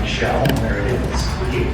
Michelle Merideth Award.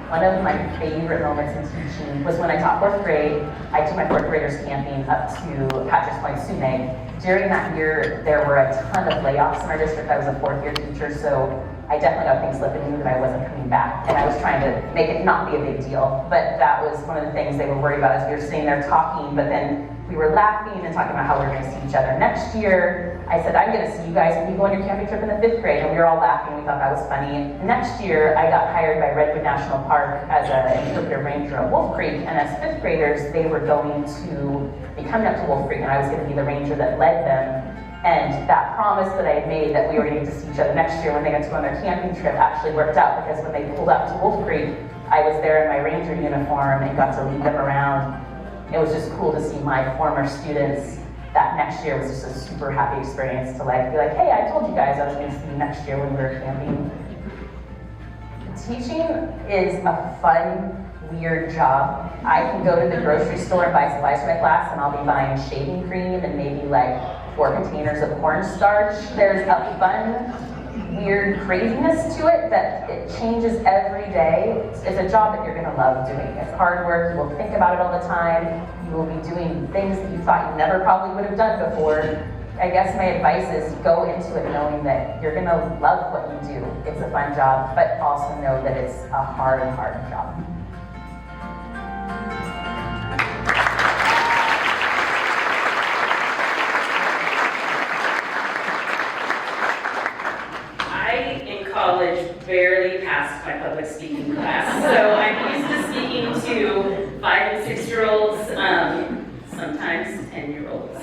One of my favorite moments in teaching was when I taught fourth grade. I took my fourth graders camping up to Patrick's Point, Sunay. During that year, there were a ton of layoffs in our district. I was a fourth year teacher, so I definitely got things slipping and knew that I wasn't coming back. And I was trying to make it not be a big deal. But that was one of the things they were worried about as we were sitting there talking, but then we were laughing and talking about how we were going to see each other next year. I said, I'm going to see you guys when you go on your camping trip in the 5th grade. And we were all laughing. We thought that was funny. Next year, I got hired by Redwood National Park as an interpretive ranger at Wolf Creek. And as 5th graders, they were going to be coming up to Wolf Creek, and I was going to be the ranger that led them. And that promise that I had made that we were going to see each other next year when they got to go on their camping trip actually worked out, because when they pulled up to Wolf Creek, I was there in my ranger uniform and got to lead them around. It was just cool to see my former students. That next year was just a super happy experience to be like, hey, I told you guys I was going to see you next year when we were camping. Teaching is a fun, weird job. I can go to the grocery store and buy supplies for my class, and I'll be buying shaving cream and maybe 4 containers of cornstarch. There's a fun, weird craziness to it that it changes every day. It's a job that you're going to love doing. It's hard work. You will think about it all the time. You will be doing things that you thought you never probably would have done before. I guess my advice is go into it knowing that you're going to love what you do. It's a fun job, but also know that it's a hard job. College barely passed my public speaking class, so I'm used to speaking to 5- and 6-year-olds, sometimes 10-year-olds.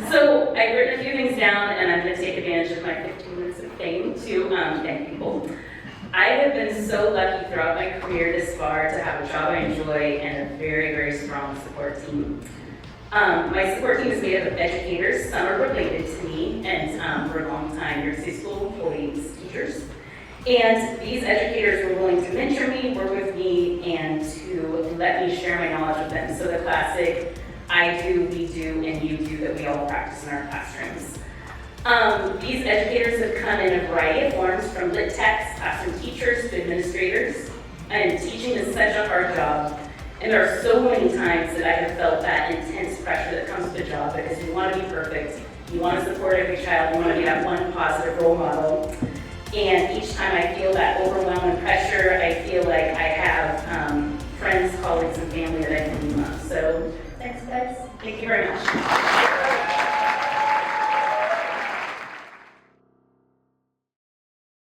So I've written a few things down, and I'm going to take advantage of my 15 minutes of fame to thank people. I have been so lucky throughout my career this far to have a job I enjoy and a very, very strong support team. My support team is made up of educators. Some are related to me, and for a long time, New York School employees, teachers. And these educators were willing to mentor me, work with me, and to let me share my knowledge with them. So the classic, I do, we do, and you do that we all practice in our classrooms. These educators have come in a variety of forms, from lit techs, classroom teachers, to administrators. And teaching is such a hard job. And there are so many times that I have felt that intense pressure that comes with the job, because you want to be perfect, you want to support every child, you want to be that one positive role model. And each time I feel that overwhelming pressure, I feel like I have friends, colleagues, and family that I can lean on. So thanks, guys. Thank you very much.